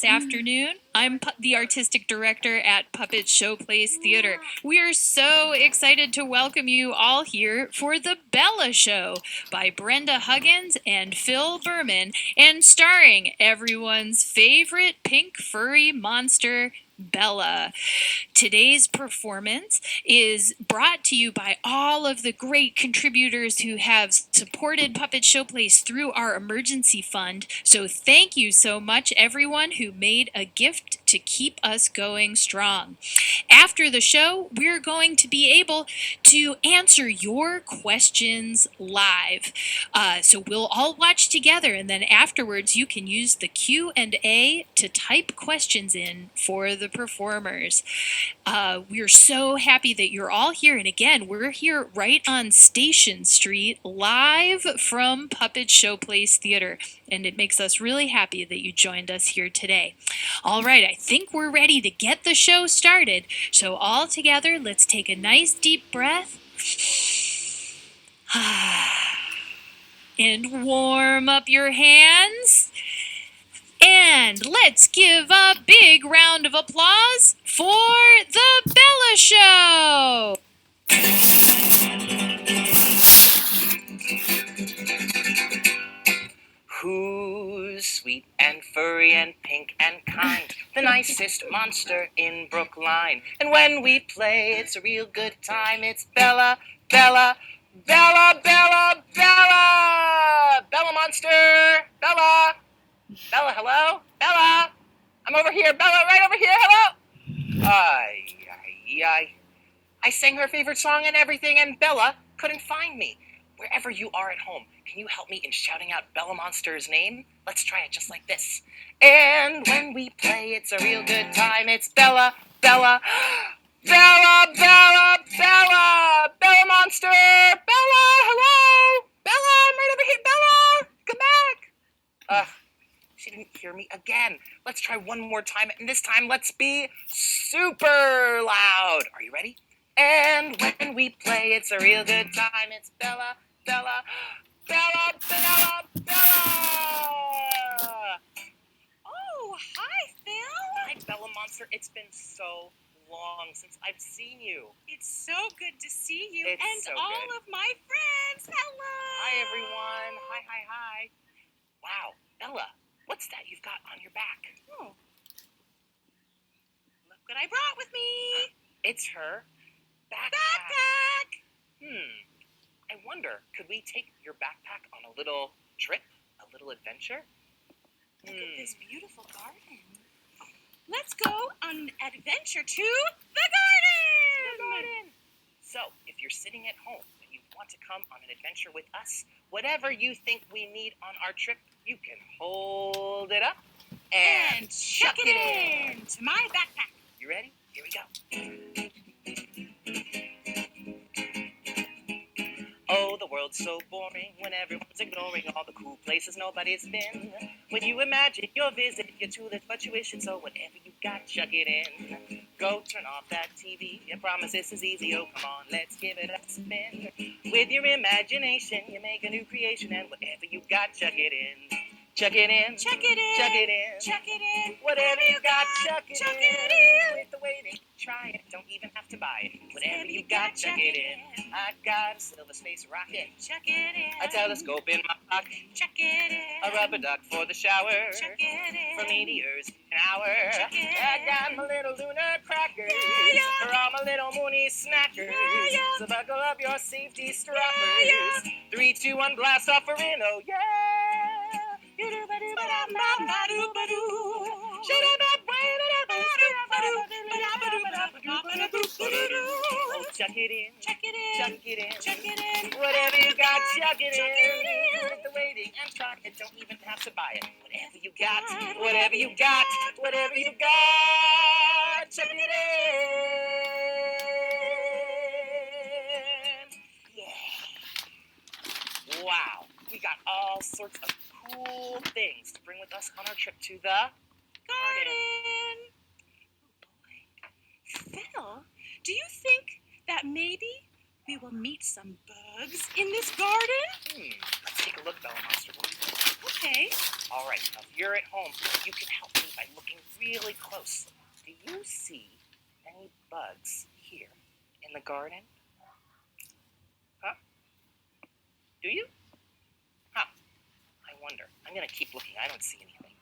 this afternoon. I'm the artistic director at Puppet Showplace Theater. We are so excited to welcome you all here for The Bella Show by Brenda Huggins and Phil Berman, and starring everyone's favorite pink furry monster, Bella. Today's performance is brought to you by all of the great contributors who have supported Puppet Showplace through our emergency fund. So thank you so much, everyone who made a gift to keep us going strong. After the show, we're going to be able to answer your questions live. So we'll all watch together, and then afterwards you can use the Q&A to type questions in for the performers. We're so happy that you're all here, and again, we're here right on Station Street, live from Puppet Showplace Theater, and it makes us really happy that you joined us here today. All right, I think we're ready to get the show started, so all together, let's take a nice deep breath. And warm up your hands. And let's give a big round of applause for The Bella Show! Who's sweet and furry and pink and kind? The nicest monster in Brookline. And when we play, it's a real good time. It's Bella, Bella, Bella, Bella, Bella! Bella Monster! Bella! Bella, hello? Bella! I'm over here, Bella, right over here, hello! I sang her favorite song and everything, and Bella couldn't find me. Wherever you are at home, can you help me in shouting out Bella Monster's name? Let's try it just like this. And when we play, it's a real good time. It's Bella, Bella, Bella, Bella, Bella, Bella Monster, Bella, hello, Bella, I'm right over here, Bella, come back. She didn't hear me again. Let's try one more time, and this time let's be super loud. Are you ready? And when we play, it's a real good time. It's Bella, Bella, Bella, Bella, Bella. Oh, hi, Phil. Hi, Bella Monster. It's been so long since I've seen you. It's so good to see you. It's and so all good. of my friends. Hello. Hi, everyone. Hi. Wow, Bella, what's that you've got on your back? Oh. Look what I brought with me. It's her backpack. I wonder, could we take your backpack on a little trip, a little adventure? Look at this beautiful garden. Let's go on an adventure to the garden. So, if you're sitting at home and you want to come on an adventure with us, whatever you think we need on our trip, you can hold it up and chuck it in to my backpack. You ready? Here we go. Oh, the world's so boring when everyone's ignoring all the cool places nobody's been. When you imagine your visit, you're too late for tuition, so whatever you got, chuck it in. Go turn off that TV, I promise this is easy, oh come on, let's give it a spin. With your imagination, you make a new creation, and whatever you got, chuck it in. Chuck it in. Chuck it in. Chuck it in. Chuck it in. Whatever you got, chuck it Chuck in. it in. With the waiting, try it, don't even have to buy it. Whatever you got, chuck it in. I got a silver space rocket, Chuck it in. a telescope in my pocket, Chuck it in. a rubber duck for the shower, Chuck it in. for meteors in an hour. Chuck it I in. got my little lunar crackers, Yeah. for all my little moony snackers. Yeah. So buckle up your safety strappers. Yeah. 3, 2, 1, blast off for in, oh yeah. Chuck it in, Chuck it in. chuck it in, Chuck it in. whatever you got, chuck it Chuck it in. in. With the waiting and try it, don't even have to buy it. Whatever you got, whatever you got, whatever you got, chuck it in. Yeah. Wow, we got all sorts of cool things to bring with us on our trip to the Garden. Phil, do you think that maybe we will meet some bugs in this garden? Let's take a look, Bella Monster. Okay. All right, now if you're at home, you can help me by looking really close. Do you see any bugs here in the garden? Huh? Do you? Huh. I wonder. I'm going to keep looking. I don't see anything.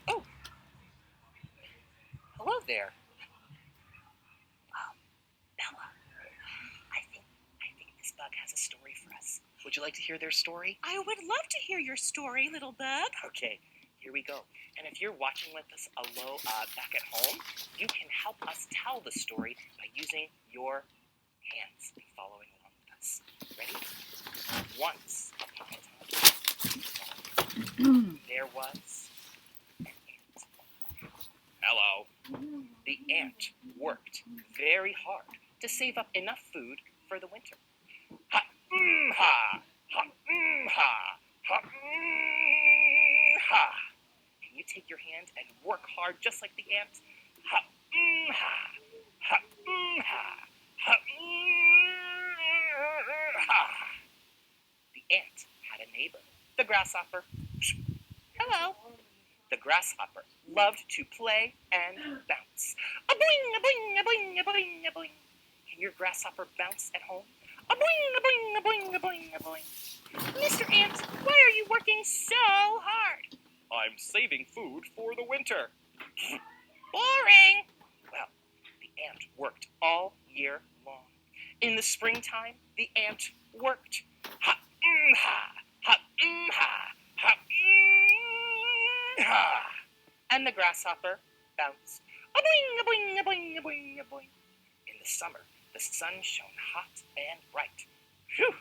Oh, hello there. Bella, I think this bug has a story for us. Would you like to hear their story? I would love to hear your story, little bug. Okay, here we go. And if you're watching with us back at home, you can help us tell the story by using your hands and following along with us. Ready? Once upon a time, there was an ant. Hello. The ant worked very hard to save up enough food for the winter. Ha, ha, ha, ha, ha, ha. Can you take your hand and work hard just like the ant? Ha, ha, ha, ha, ha, ha. The ant had a neighbor, the grasshopper. Hello. The grasshopper loved to play and bounce. A boing, a boing, a boing, a boing, a boing. Can your grasshopper bounce at home? A boing, a boing, a boing, a boing, a boing. Mr. Ant, why are you working so hard? I'm saving food for the winter. Boring. Well, the ant worked all year long. In the springtime, the ant worked. Ha, ha, ha, ha, ha, ha. And the grasshopper bounced. A boing, a boing, a boing, a boing, a boing. In the summer, the sun shone hot and bright. Phew!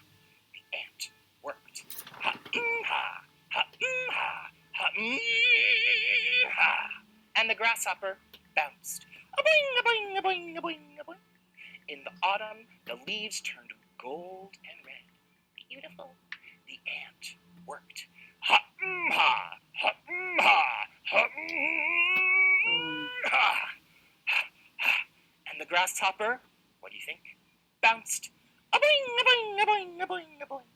The ant worked. Ha, ha, ha, ha, ha, ha. And the grasshopper bounced. A boing, a boing, a boing, a boing, a boing. In the autumn, the leaves turned gold and red. Beautiful. The ant worked. Ha, ha, ha, ha, ha, ha. And the grasshopper, what do you think? Bounced. A boing, a boing, a boing, a boing, a boing.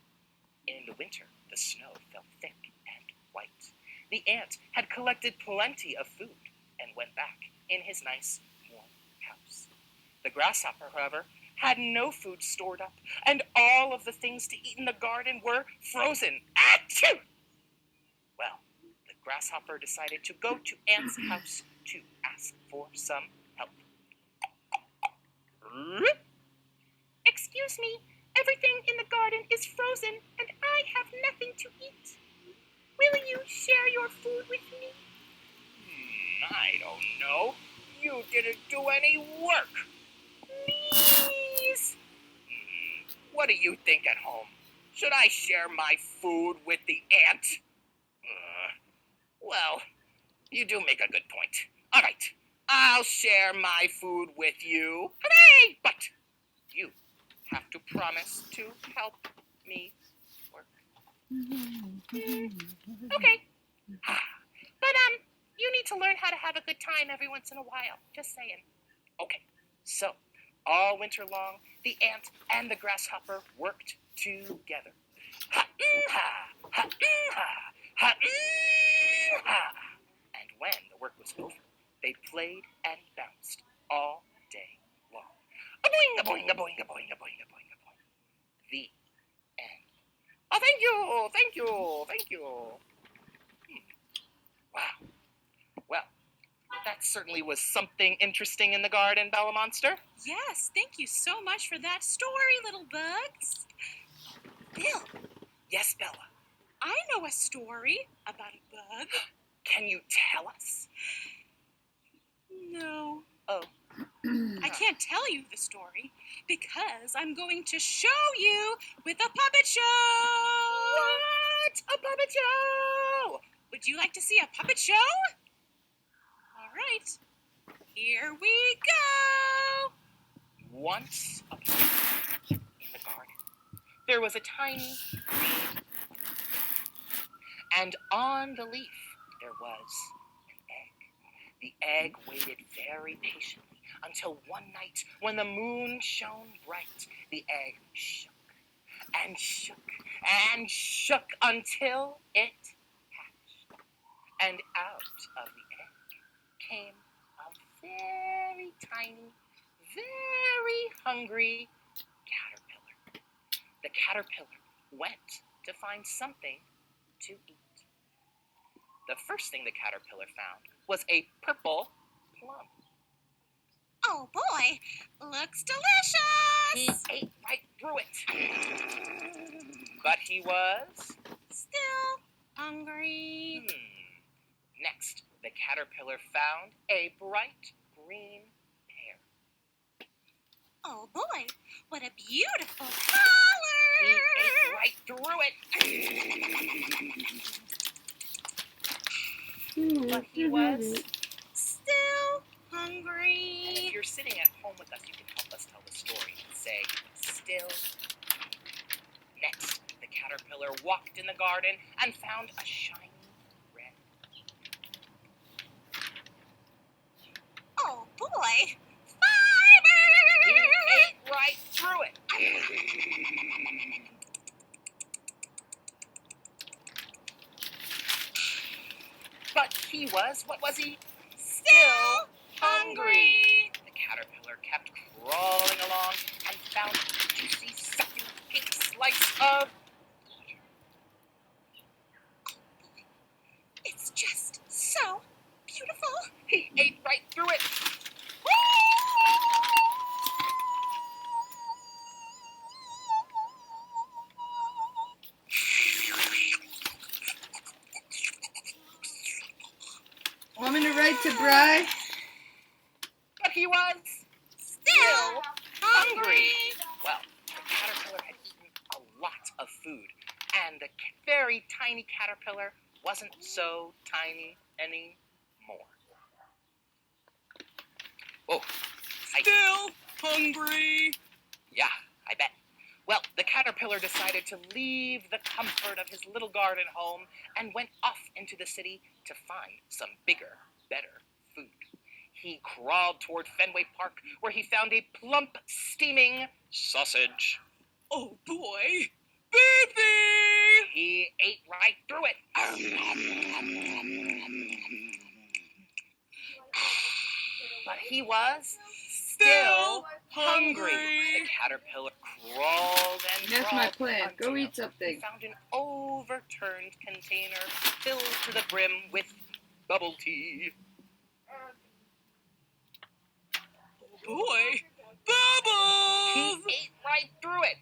In the winter, the snow fell thick and white. The ant had collected plenty of food and went back in his nice, warm house. The grasshopper, however, had no food stored up, and all of the things to eat in the garden were frozen. Achoo! Well, the grasshopper decided to go to Ant's house to ask for some help. Excuse me, everything in the garden is frozen, and I have nothing to eat. Will you share your food with me? I don't know. You didn't do any work. Please. What do you think at home? Should I share my food with the ant? Well, you do make a good point. All right, I'll share my food with you. Hooray! But you have to promise to help me work. Okay. But, you need to learn how to have a good time every once in a while. Just saying. Okay, so all winter long, the ant and the grasshopper worked together. Ha-ha, ha-ha, ha-ha. And when the work was over, they played and bounced all day long. A boing, a boing, a boing, a boing, a boing, a boing, a boing. The end. Oh, thank you, thank you, thank you. Wow. Well, that certainly was something interesting in the garden, Bella Monster. Yes, thank you so much for that story, little bugs. Bill. Yes, Bella. I know a story about a bug. Can you tell us? No. Oh. I can't tell you the story because I'm going to show you with a puppet show. What? A puppet show! Would you like to see a puppet show? All right. Here we go. Once upon a time in the garden, there was a tiny green and on the leaf there was an egg. The egg waited very patiently until one night when the moon shone bright, the egg shook and shook and shook until it hatched. And out of the egg came a very tiny, very hungry caterpillar. The caterpillar went to find something to eat. The first thing the caterpillar found was a purple plum. Oh boy, looks He delicious! ate right through it. But he was... Still hungry. Next, the caterpillar found a bright green pear. Oh boy, what a beautiful He ate color! right through it. But he was... Still And hungry. if you're sitting at home with us, you can help us tell the story and say, still. Next, the caterpillar walked in the garden and found a shiny red. Oh boy, He fiber! ate right through it. But he was, what was he? Still hungry. The caterpillar kept crawling along and found a juicy, sucking pink slice of butter. It's just so beautiful. He ate right through it. Want me to write to Bri? But he was Still hungry. Well, the caterpillar had eaten a lot of food, and the very tiny caterpillar wasn't so tiny anymore. Oh, Still hungry. Yeah, I bet. Well, the caterpillar decided to leave the comfort of his little garden home and went off into the city to find some bigger, better food. He crawled toward Fenway Park, where he found a plump, steaming sausage. Oh boy, baby! He ate right through it. But he was still hungry. The caterpillar crawled and That's crawled my plan. Go until eat something. he found an overturned container filled to the brim with bubble tea. Boy, He bubbles! ate right through it.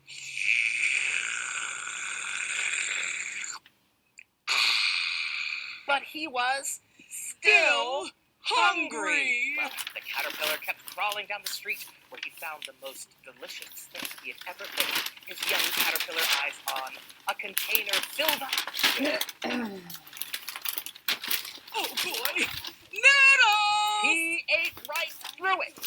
But he was still hungry. Well, the caterpillar kept crawling down the street, where he found the most delicious thing he had ever laid his young caterpillar eyes on, a container filled up with... Oh boy, noodles! He ate right through it.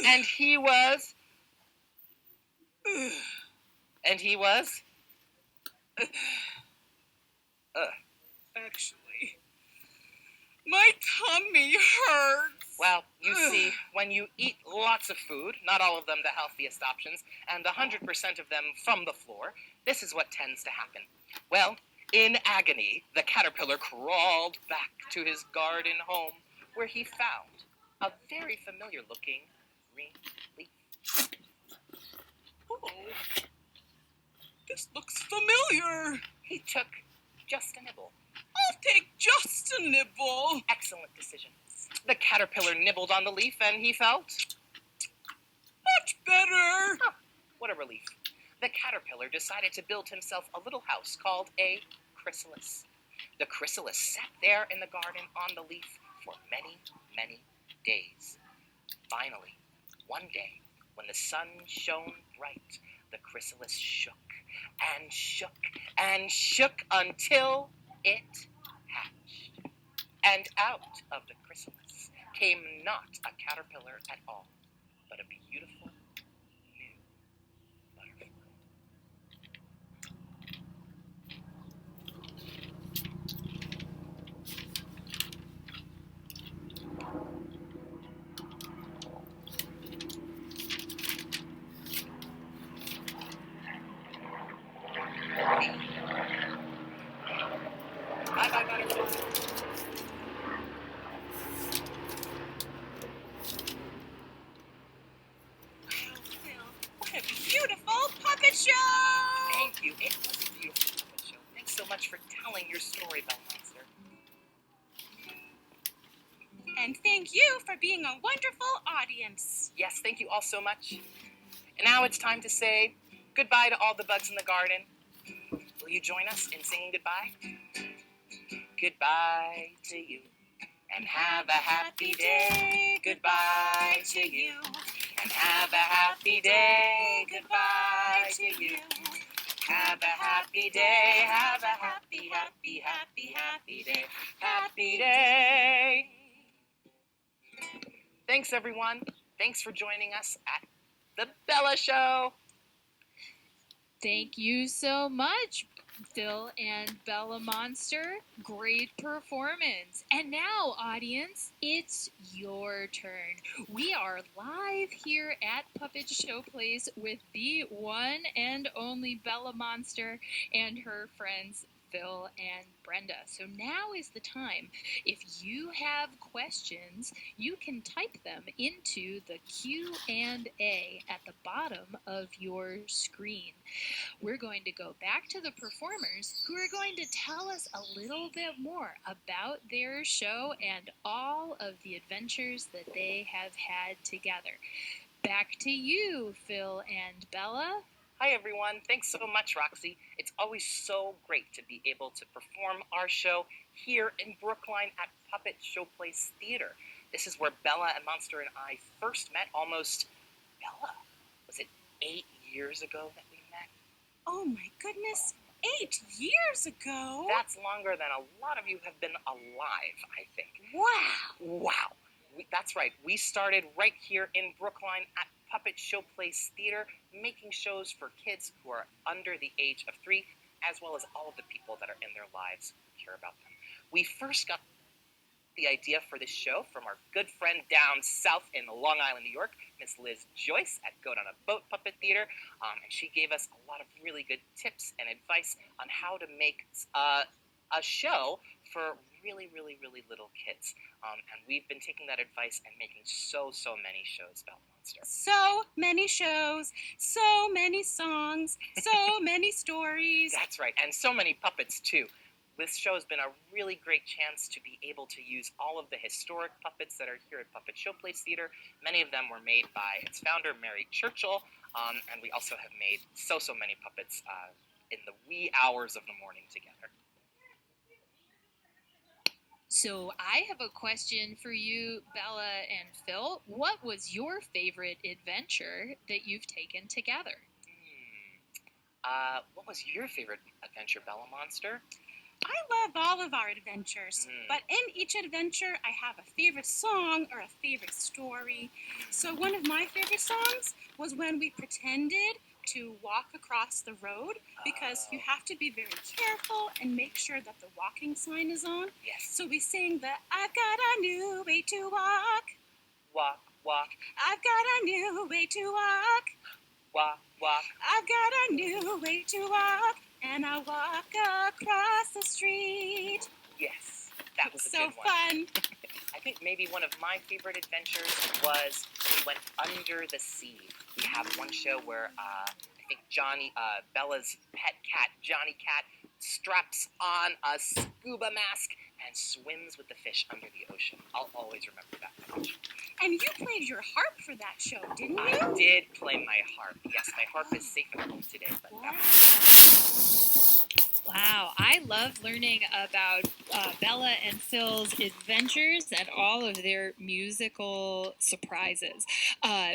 And he was... Actually, my tummy hurts. Well, you see, when you eat lots of food, not all of them the healthiest options, and 100% of them from the floor, this is what tends to happen. Well, in agony, the caterpillar crawled back to his garden home, where he found a very familiar-looking green leaf. Oh, this looks familiar. He took just a nibble. I'll take just a nibble. Excellent decision. The caterpillar nibbled on the leaf, and he felt... Much better. What a relief. The caterpillar decided to build himself a little house called a chrysalis. The chrysalis sat there in the garden on the leaf for many, many days. Finally, one day, when the sun shone bright, the chrysalis shook and shook and shook until it hatched. And out of the chrysalis came not a caterpillar at all, but a beautiful new butterfly. It was a beautiful puppet show. Thanks so much for telling your story, Bella Monster. And thank you for being a wonderful audience. Yes, thank you all so much. And now it's time to say goodbye to all the bugs in the garden. Will you join us in singing goodbye? Goodbye to you, and have a happy day. Goodbye to you, and have a happy day. Goodbye to you. Have a happy day. Have a happy, happy, happy, happy day. Happy day. Thanks, everyone. Thanks for joining us at the Bella Show. Thank you so much, Phil and Bella Monster. Great performance. And now, audience, it's your turn. We are live here at Puppet Show Place with the one and only Bella Monster and her friends Phil and Brenda. So now is the time. If you have questions, you can type them into the Q&A at the bottom of your screen. We're going to go back to the performers who are going to tell us a little bit more about their show and all of the adventures that they have had together. Back to you, Phil and Bella. Hi, everyone. Thanks so much, Roxy. It's always so great to be able to perform our show here in Brookline at Puppet Show Place Theater. This is where Bella and Monster and I first met almost, Bella, was it 8 years ago that we met? Oh my goodness, 8 years ago? That's longer than a lot of you have been alive, I think. Wow. Wow. That's right. We started right here in Brookline at Puppet Show Place Theater, making shows for kids who are under the age of 3, as well as all of the people that are in their lives who care about them. We first got the idea for this show from our good friend down south in Long Island, New York, Miss Liz Joyce at Goat on a Boat Puppet Theater, and she gave us a lot of really good tips and advice on how to make a show for really, really, really little kids. And we've been taking that advice and making so many shows, Bella Monster. So many shows, so many songs, so many stories. That's right, and so many puppets, too. This show has been a really great chance to be able to use all of the historic puppets that are here at Puppet Show Place Theater. Many of them were made by its founder, Mary Churchill, and we also have made so many puppets in the wee hours of the morning together. So I have a question for you, Bella and Phil. What was your favorite adventure that you've taken together? What was your favorite adventure, Bella Monster? I love all of our adventures, but in each adventure I have a favorite song or a favorite story. So one of my favorite songs was when we pretended to walk across the road, because you have to be very careful and make sure that the walking sign is on. Yes. So we sang the I've got a new way to walk. Walk, walk, I've got a new way to walk. walk, walk. I've got a new way to walk, and I walk across the street. Yes, that was a So good one. fun. I think maybe one of my favorite adventures was we went under the sea. We have one show where I think Bella's pet cat, Johnny Cat, straps on a scuba mask and swims with the fish under the ocean. I'll always remember that much. And you played your harp for that show, didn't you? I did play my harp. Yes, my harp is safe at home today. But Wow, I love learning about Bella and Phil's adventures and all of their musical surprises.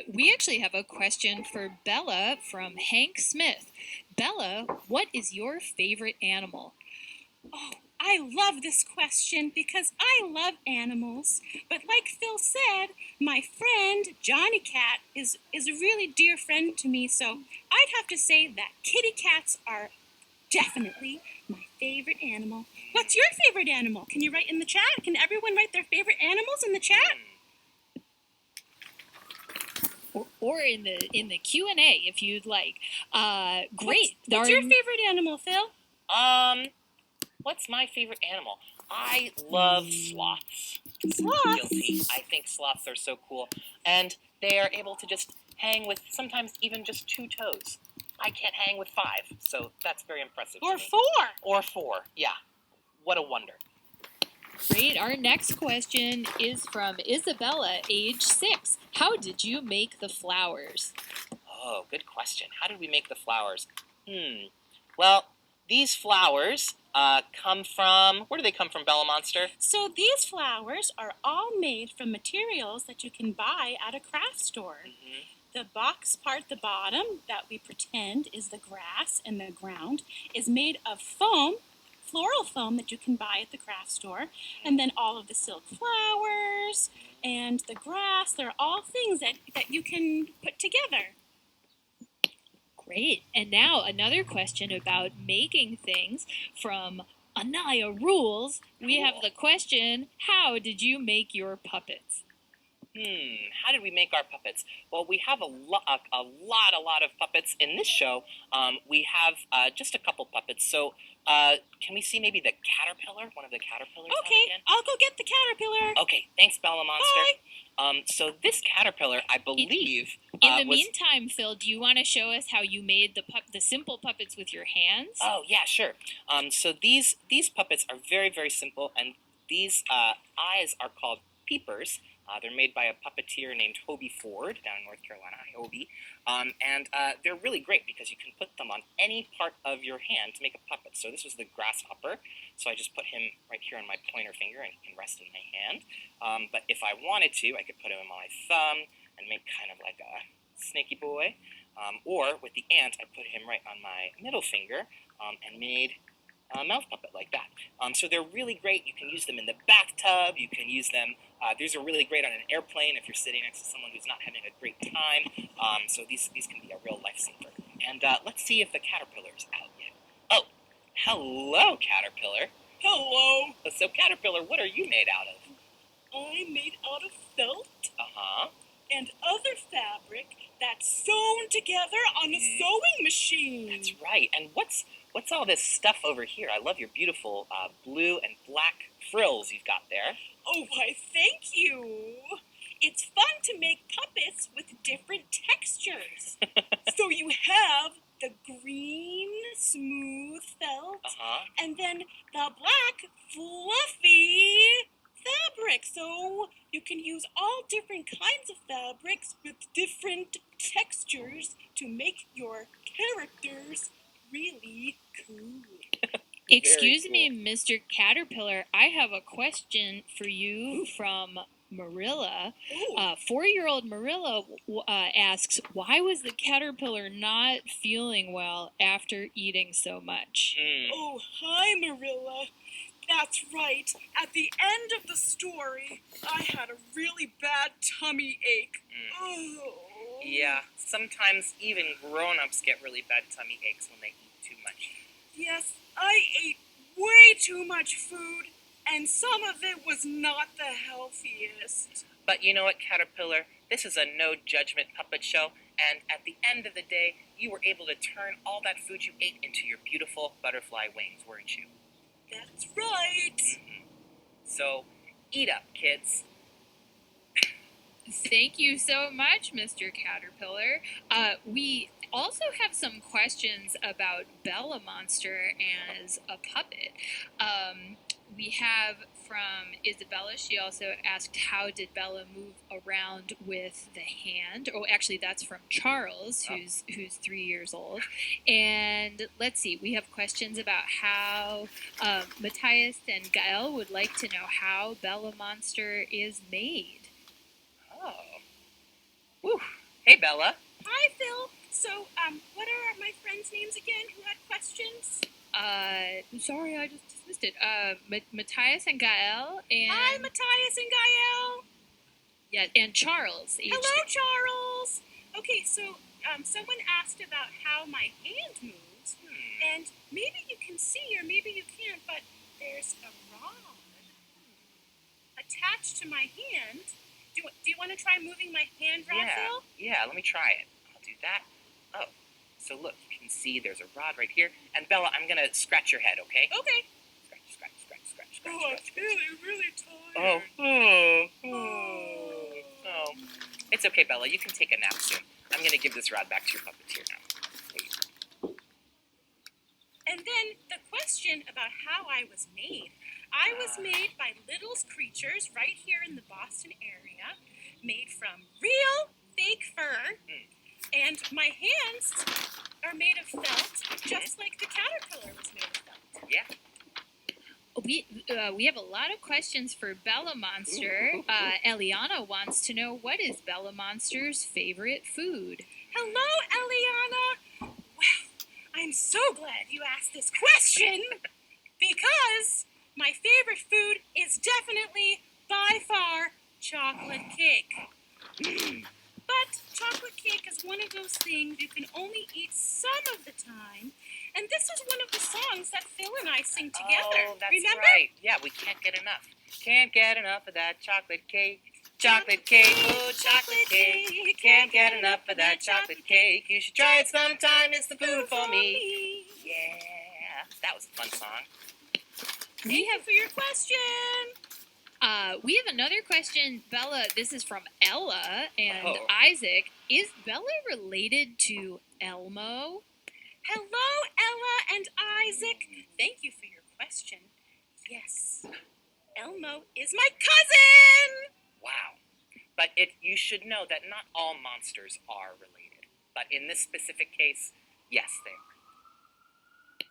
We actually have a question for Bella from Hank Smith. Bella, what is your favorite animal? Oh, I love this question because I love animals. But like Phil said, my friend Johnny Cat is a really dear friend to me, so I'd have to say that kitty cats are definitely my favorite animal. What's your favorite animal? Can you write in the chat? Can everyone write their favorite animals in the chat? Or in the Q&A if you'd like. Great. What's your favorite animal, Phil? What's my favorite animal? I love sloths. Sloths? Guilty. I think sloths are so cool. And they are able to just hang with sometimes even just 2 toes. I can't hang with 5, so that's very impressive. Or to me. 4. Or 4, yeah. What a wonder. Great. Our next question is from Isabella, age 6. How did you make the flowers? Oh, good question. How did we make the flowers? Well, these flowers come from... Where do they come from, Bella Monster? So these flowers are all made from materials that you can buy at a craft store. Mm-hmm. The box part at the bottom that we pretend is the grass and the ground is made of foam, floral foam that you can buy at the craft store. And then all of the silk flowers and the grass, they're all things that you can put together. Great. And now another question about making things from Anaya Rules. We have the question, how did you make your puppets? How did we make our puppets? Well, we have a lot of puppets in this show. We have just a couple puppets. So, can we see maybe the caterpillar? One of the caterpillars out Okay, again? I'll go get the caterpillar. Okay, thanks, Bella Monster. Bye. So this caterpillar, I believe, In the was... meantime, Phil, do you want to show us how you made the simple puppets with your hands? Oh, yeah, sure. So these puppets are very, very simple, and these eyes are called peepers. They're made by a puppeteer named Hobie Ford down in North Carolina. Hi, Hobie. And they're really great because you can put them on any part of your hand to make a puppet. So this was the grasshopper. So I just put him right here on my pointer finger, and he can rest in my hand. But if I wanted to, I could put him on my thumb and make kind of like a snaky boy. Or with the ant, I put him right on my middle finger and made a mouth puppet like that. So they're really great. You can use them in the bathtub. You can use them... these are really great on an airplane if you're sitting next to someone who's not having a great time. So these can be a real lifesaver. And let's see if the caterpillar's out yet. Oh, hello, caterpillar. Hello. So, caterpillar, what are you made out of? I'm made out of felt Uh-huh. and other fabric that's sewn together on a sewing machine. That's right. And what's all this stuff over here? I love your beautiful blue and black frills you've got there. Oh, why, thank you. It's fun to make puppets with different textures. So you have the green, smooth felt, and then the black, fluffy fabric. So you can use all different kinds of fabrics with different textures to make your characters really cool. Excuse me, Mr. Caterpillar. I have a question for you from Marilla. 4-year-old Marilla asks, why was the caterpillar not feeling well after eating so much? Oh, hi, Marilla. That's right. At the end of the story, I had a really bad tummy ache. Oh. Yeah, sometimes even grown-ups get really bad tummy aches when they eat too much. Yes, I ate way too much food, and some of it was not the healthiest. But you know what, Caterpillar? This is a no-judgment puppet show, and at the end of the day, you were able to turn all that food you ate into your beautiful butterfly wings, weren't you? That's right. So, eat up, kids. Thank you so much, Mr. Caterpillar. We also have some questions about Bella Monster as a puppet. We have from Isabella. She also asked, how did Bella move around with the hand? Oh, actually, that's from Charles, who's 3 years old. And let's see, we have questions about how Matthias and Gael would like to know how Bella Monster is made. Oh. Whew. Hey, Bella. Hi, Phil. So, what are my friends' names again who had questions? Sorry, I just dismissed it. Matthias and Gael and... Hi, Matthias and Gael. Yeah, and Charles. Hello, Charles. Okay, so, someone asked about how my hand moves, and maybe you can see or maybe you can't, but there's a rod attached to my hand. Do you want to try moving my hand, Phil? Yeah, let me try it. I'll do that. Oh, so look, you can see there's a rod right here. And Bella, I'm going to scratch your head, okay? Okay. Scratch. Oh, I'm feeling really tired. Oh. It's okay, Bella. You can take a nap soon. I'm going to give this rod back to your puppeteer now. There you go. question about how I was made. I was made by Little's Creatures right here in the Boston area, made from real fake fur, and my hands are made of felt, just like the caterpillar was made of felt. Yeah. We have a lot of questions for Bella Monster. Eliana wants to know, what is Bella Monster's favorite food? Hello, Eliana. Well, I'm so glad you asked this question because my favorite food is definitely, by far, chocolate cake. But chocolate cake is one of those things you can only eat some of the time. And this is one of the songs that Phil and I sing together. Oh, that's Remember? right. Yeah, we can't get enough. Can't get enough of that chocolate cake. Chocolate cake, oh, chocolate cake. Can't get enough of that chocolate cake. You should try it sometime. It's the food for me. Yeah. That was a fun song. Thank you for your question. We have another question, Bella. This is from Ella and Oh. Isaac. Is Bella related to Elmo? Hello, Ella and Isaac. Thank you for your question. Yes, Elmo is my cousin. Wow. But you should know that not all monsters are related. But in this specific case, yes, they are.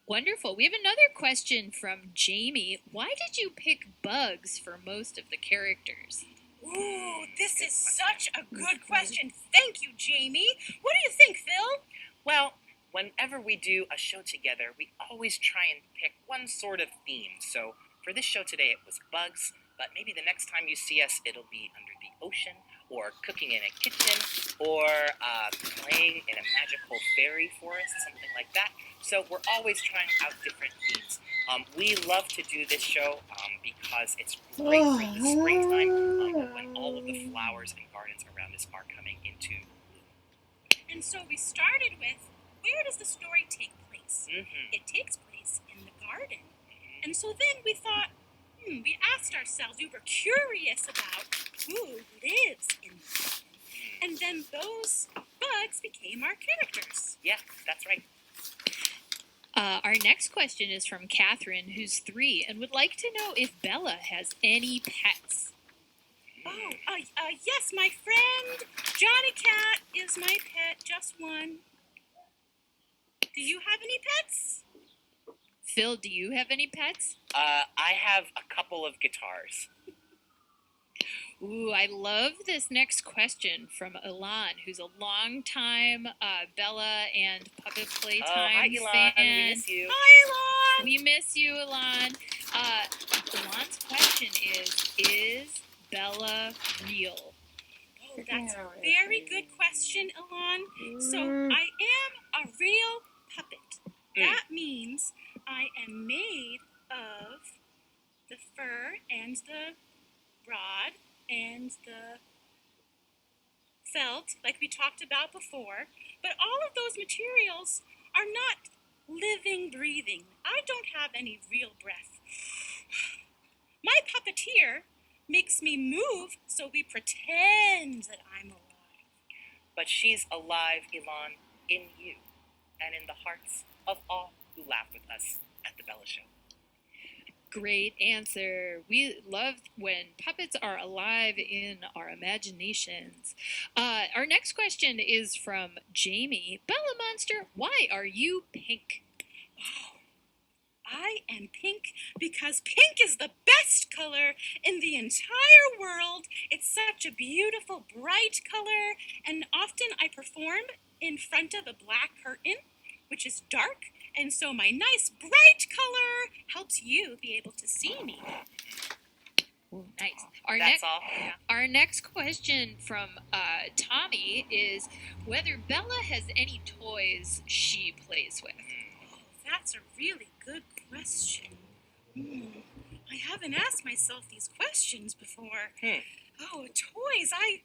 Wonderful. We have another question from Jamie. Why did you pick bugs for most of the characters? Ooh, this is such a good question. Thank you, Jamie. What do you think, Phil? Well, whenever we do a show together, we always try and pick one sort of theme. So for this show today, it was bugs, but maybe the next time you see us, it'll be under the ocean, or cooking in a kitchen, or playing in a magical fairy forest, something like that. So we're always trying out different themes. We love to do this show because it's great for the springtime when all of the flowers and gardens around us are coming into bloom. And so we started with, where does the story take place? Mm-hmm. It takes place in the garden. And so then we thought, we asked ourselves, we were curious about who lives in the garden. And then those bugs became our characters. Yeah, that's right. Our next question is from Catherine, who's 3, and would like to know if Bella has any pets. Oh, yes, my friend Johnny Cat is my pet, just one. Do you have any pets? Phil, do you have any pets? I have a couple of guitars. Ooh, I love this next question from Elan, who's a longtime Bella and Puppet Playtime Hi, Elon. fan. We miss you. Hi, Elon! We miss you, Elan. Elan's question is Bella real? Oh, that's a very good question, Elon. So, I am a real puppet. That means I am made of the fur and the rod and the felt, like we talked about before. But all of those materials are not living, breathing. I don't have any real breath. My puppeteer makes me move, so we pretend that I'm alive. But she's alive, Elon, in you, and in the hearts of all who laugh with us at the Bella Show. Great answer. We love when puppets are alive in our imaginations. Our next question is from Jamie. Bella Monster, why are you pink? Oh, I am pink because pink is the best color in the entire world. It's such a beautiful, bright color, and often I perform in front of a black curtain, which is dark, and so my nice, bright color helps you be able to see me. Ooh, nice. That's all. Yeah. Our next question from Tommy is whether Bella has any toys she plays with. Oh, that's a really good question. I haven't asked myself these questions before. Oh, toys. I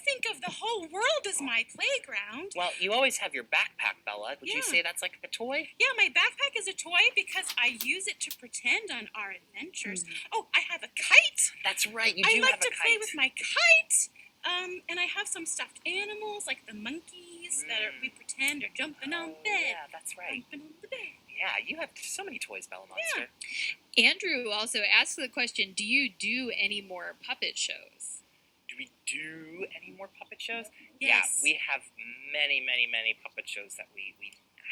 think of the whole world as my playground. Well, you always have your backpack, Bella. Would you say that's like a toy? Yeah, my backpack is a toy because I use it to pretend on our adventures. Oh, I have a kite. That's right, you I do like have a to kite. play with my kite. And I have some stuffed animals like the monkeys that we pretend are jumping on the bed. Yeah, that's right. Jumping on the bed. Yeah, you have so many toys, Bella Monster. Andrew also asked the question, do you do any more puppet shows? Do we do any more puppet shows? Yes. Yeah, we have many, many, many puppet shows that we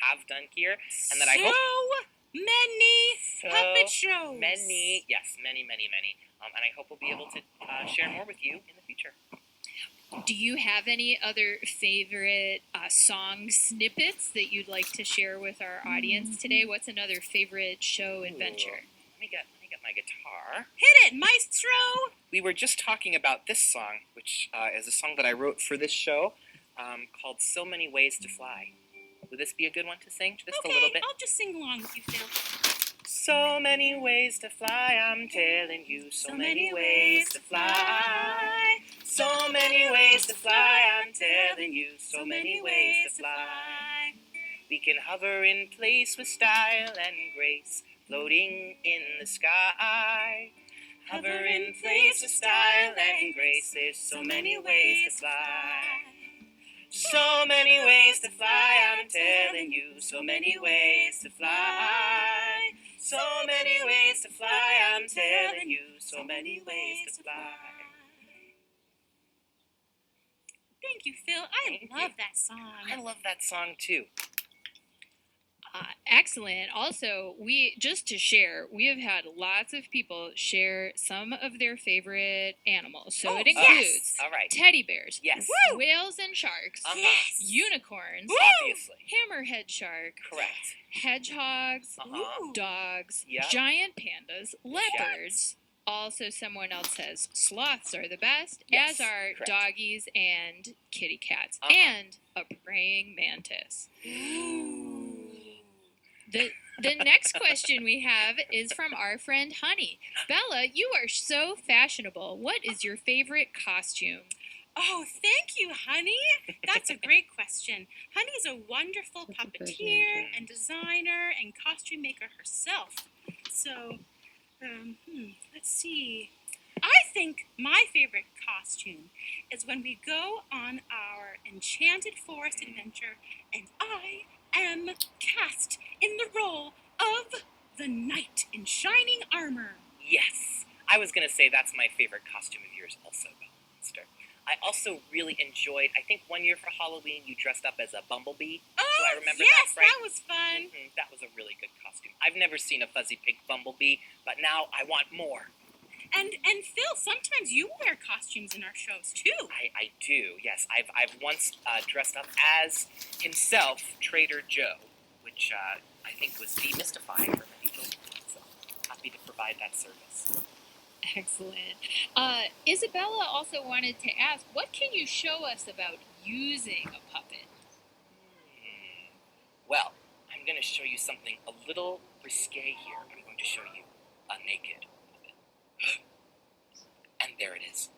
have done here, and that I so hope many so puppet shows. many, yes, many, many, many. And I hope we'll be able to share more with you in the future. Do you have any other favorite song snippets that you'd like to share with our audience today? What's another favorite show adventure? Let me get my guitar. Hit it, maestro! We were just talking about this song, which is a song that I wrote for this show, called "So Many Ways to Fly." Would this be a good one to sing? Just a little bit. I'll just sing along with you, Phil. So many ways to fly, I'm telling you. So many ways to fly. So many ways to fly, I'm telling you. So many ways to fly. We can hover in place with style and grace, floating in the sky. Hover in place with style and grace. There's so many ways to fly. So many ways to fly, I'm telling you. So many ways to fly. So many ways to fly, I'm telling you. So many ways to fly. Thank you, Phil. I love that song. I love that song too. Excellent. Also, just to share, we have had lots of people share some of their favorite animals. So it includes All right. teddy bears, Yes. whales and sharks, Yes. unicorns, Obviously. hammerhead shark, Correct. hedgehogs, Uh-huh. dogs, Yep. giant pandas, leopards. Also, someone else says sloths are the best, Yes, as are correct. doggies and kitty cats, Uh-huh. and a praying mantis. The next question we have is from our friend Honey. Bella, you are so fashionable. What is your favorite costume? Oh, thank you, Honey. That's a great question. Honey's a wonderful puppeteer and designer and costume maker herself. So, let's see. I think my favorite costume is when we go on our enchanted forest adventure and I am cast in the role of the knight in shining armor. Yes. I was going to say that's my favorite costume of yours also, Bella Monster. I also really enjoyed, I think one year for Halloween you dressed up as a bumblebee. Oh, Do I remember yes, that right? that was fun. That was a really good costume. I've never seen a fuzzy pig bumblebee, but now I want more. And Phil, sometimes you wear costumes in our shows too. I do, yes. I've once dressed up as himself, Trader Joe, which I think was demystifying for many children. So happy to provide that service. Excellent. Isabella also wanted to ask, what can you show us about using a puppet? Well, I'm going to show you something a little risque here. I'm going to show you a naked puppet. And there it is.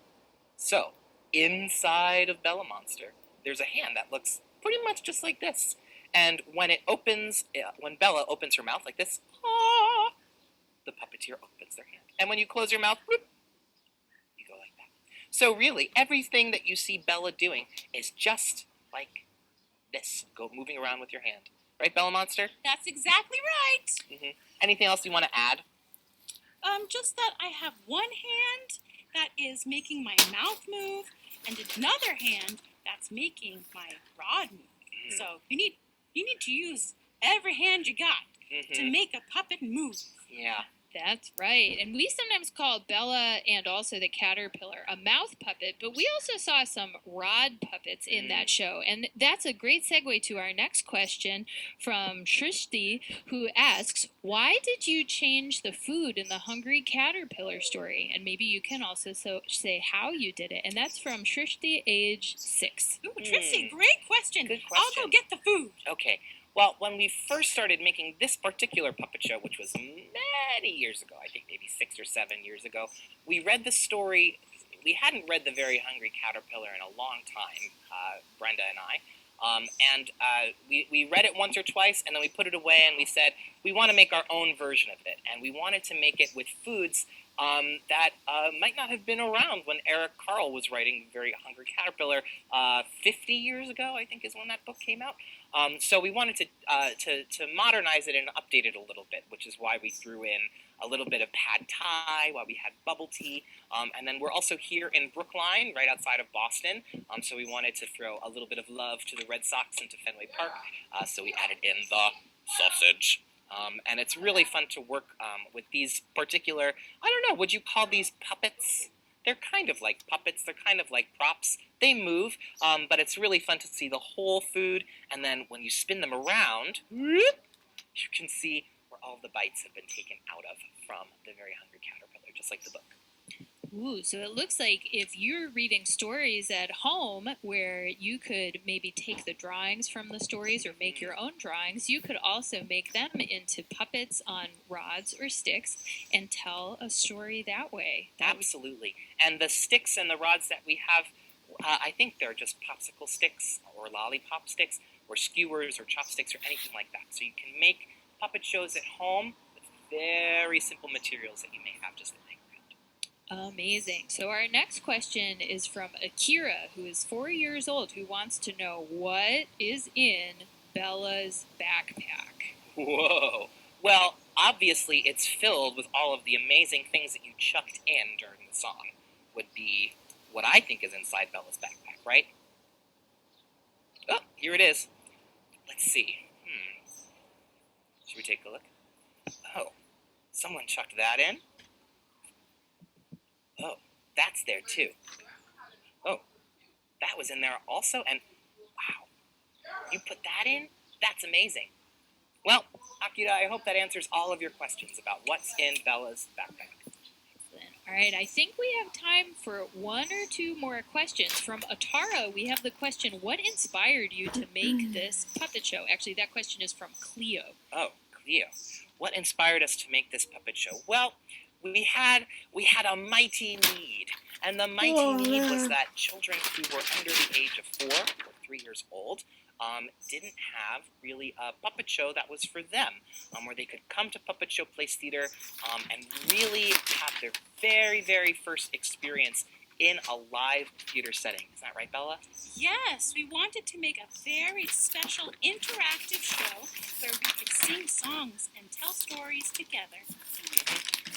So, inside of Bella Monster, there's a hand that looks pretty much just like this. And when it opens, when Bella opens her mouth like this, ah, the puppeteer opens their hand. And when you close your mouth, whoop, you go like that. So really, everything that you see Bella doing is just like this. Go moving around with your hand. Right, Bella Monster? That's exactly right. Anything else you want to add? Just that I have one hand that is making my mouth move, and another hand that's making my rod move. So you need to use every hand you got to make a puppet move. Yeah. That's right. And we sometimes call Bella and also the caterpillar a mouth puppet, but we also saw some rod puppets in that show. And that's a great segue to our next question from Shrishti, who asks, why did you change the food in the Hungry Caterpillar story? And maybe you can also say how you did it. And that's from Shrishti, age 6. Ooh, Trixie, great question. Good I'll go question. get the food. Okay. Well, when we first started making this particular puppet show, which was many years ago, I think maybe 6 or 7 years ago, we read the story. We hadn't read The Very Hungry Caterpillar in a long time, Brenda and I. We read it once or twice, and then we put it away, and we said, we want to make our own version of it. And we wanted to make it with foods that might not have been around when Eric Carle was writing Very Hungry Caterpillar 50 years ago, I think is when that book came out. So we wanted to modernize it and update it a little bit, which is why we threw in a little bit of pad thai, why we had bubble tea, and then we're also here in Brookline, right outside of Boston, so we wanted to throw a little bit of love to the Red Sox and to Fenway Park, so we added in the sausage. And it's really fun to work with these particular, I don't know, would you call these puppets? They're kind of like puppets, they're kind of like props. They move, but it's really fun to see the whole food, and then when you spin them around, you can see where all the bites have been taken out of from the Very Hungry Caterpillar, just like the book. Ooh, so it looks like if you're reading stories at home where you could maybe take the drawings from the stories or make your own drawings, you could also make them into puppets on rods or sticks and tell a story that way. Absolutely. And the sticks and the rods that we have, I think they're just popsicle sticks or lollipop sticks or skewers or chopsticks or anything like that. So you can make puppet shows at home with very simple materials that you may have just lying around. Amazing. So our next question is from Akira, who is 4 years old, who wants to know what is in Bella's backpack. Whoa. Well, obviously it's filled with all of the amazing things that you chucked in during the song, would be what I think is inside Bella's backpack, right? Oh, here it is. Let's see. Should we take a look? Oh, someone chucked that in. Oh, that's there too. Oh, that was in there also, and wow, you put that in? That's amazing. Well, Akira, I hope that answers all of your questions about what's in Bella's backpack. Excellent. All right, I think we have time for one or two more questions. From Atara, we have the question, what inspired you to make this puppet show? Actually, that question is from Cleo. Oh, Cleo. What inspired us to make this puppet show? Well, we had a mighty need, and the mighty need was that children who were under the age of 4 or 3 years old didn't have really a puppet show that was for them, where they could come to Puppet Show Place Theater and really have their very, very first experience in a live theater setting. Is that right, Bella? Yes, we wanted to make a very special interactive show where we could sing songs and tell stories together.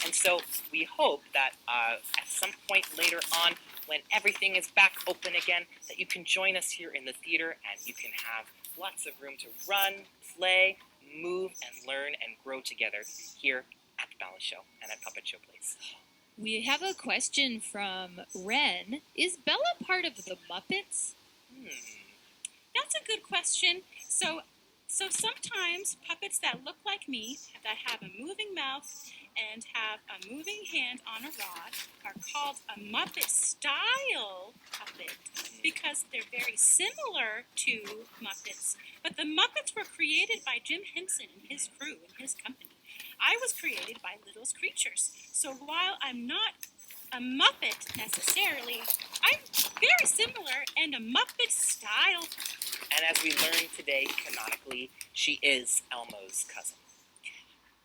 And so we hope that at some point later on, when everything is back open again, that you can join us here in the theater and you can have lots of room to run, play, move, and learn and grow together here at the Bella Show and at Puppet Show Place. We have a question from Ren. Is Bella part of the Muppets? That's a good question. So sometimes puppets that look like me, that have a moving mouth and have a moving hand on a rod, are called a Muppet style puppet because they're very similar to Muppets. But the Muppets were created by Jim Henson and his crew and his company. I was created by Little's Creatures. So while I'm not a Muppet necessarily, I'm very similar and a Muppet style. And as we learned today, canonically, she is Elmo's cousin.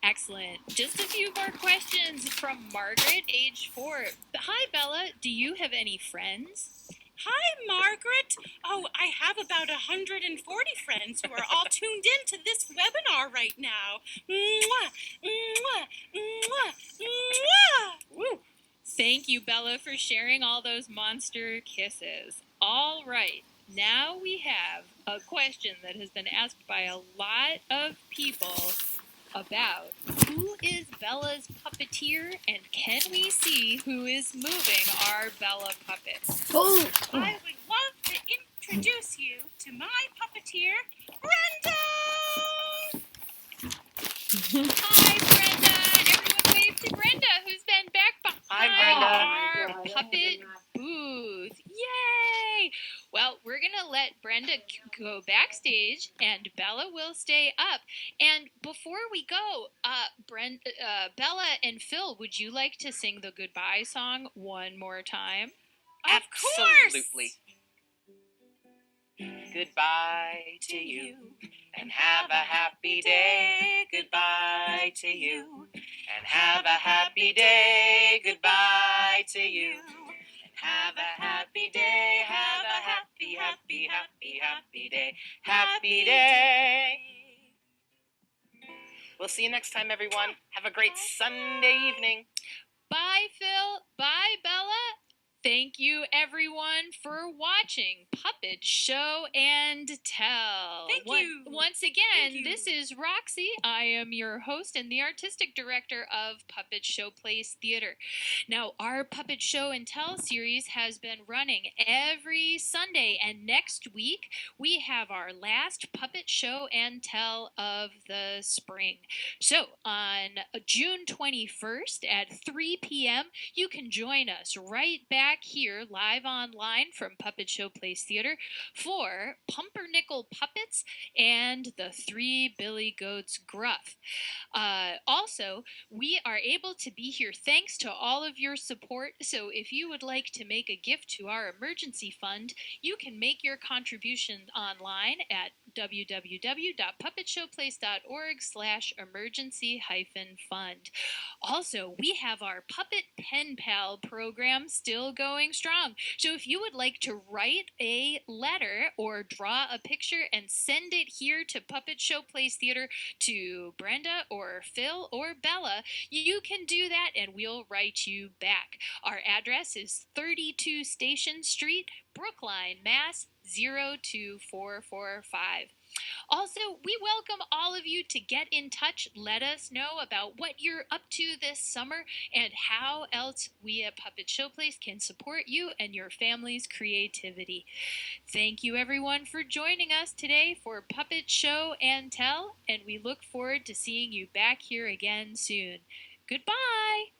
Excellent. Just a few more questions from Margaret, age 4. Hi, Bella. Do you have any friends? Hi, Margaret. Oh, I have about 140 friends who are all tuned in to this webinar right now. Mwah, mwah, mwah, mwah. Woo! Thank you, Bella, for sharing all those monster kisses. All right. Now we have a question that has been asked by a lot of people about who is Bella's puppeteer and can we see who is moving our Bella puppets? I would love to introduce you to my puppeteer, Brenda! Hi, Brenda! Everyone wave to Brenda, who's been back behind our puppet booth. Yay! Well, we're going to let Brenda go backstage, and Bella will stay up. And before we go, Bella and Phil, would you like to sing the goodbye song one more time? Of course! Absolutely. Goodbye to you. And have a happy day. Goodbye to you. And have a happy day. Goodbye to you. And have a happy day. Have a happy, happy, happy, happy day. Happy day. We'll see you next time, everyone. Have a great Sunday evening. Bye, Phil. Bye, Bella. Thank you, everyone, for watching Puppet Show and Tell. Thank you. Once again, Thank you. this is Roxy. I am your host and the artistic director of Puppet Show Place Theater. Now, our Puppet Show and Tell series has been running every Sunday, and next week we have our last Puppet Show and Tell of the spring. So, on June 21st at 3 p.m., you can join us right back here live online from Puppet Show Place Theater for Pumpernickel Puppets and the Three Billy Goats Gruff. Also, we are able to be here thanks to all of your support, so if you would like to make a gift to our emergency fund, you can make your contribution online at www.puppetshowplace.org/emergency-fund. Also, we have our Puppet Pen Pal program still going strong. So if you would like to write a letter or draw a picture and send it here to Puppet Show Place Theater to Brenda or Phil or Bella, you can do that and we'll write you back. Our address is 32 Station Street, Brookline, Mass. 02445. Also, we welcome all of you to get in touch. Let us know about what you're up to this summer and how else we at Puppet Show Place can support you and your family's creativity. Thank you, everyone, for joining us today for Puppet Show and Tell, and we look forward to seeing you back here again soon. Goodbye!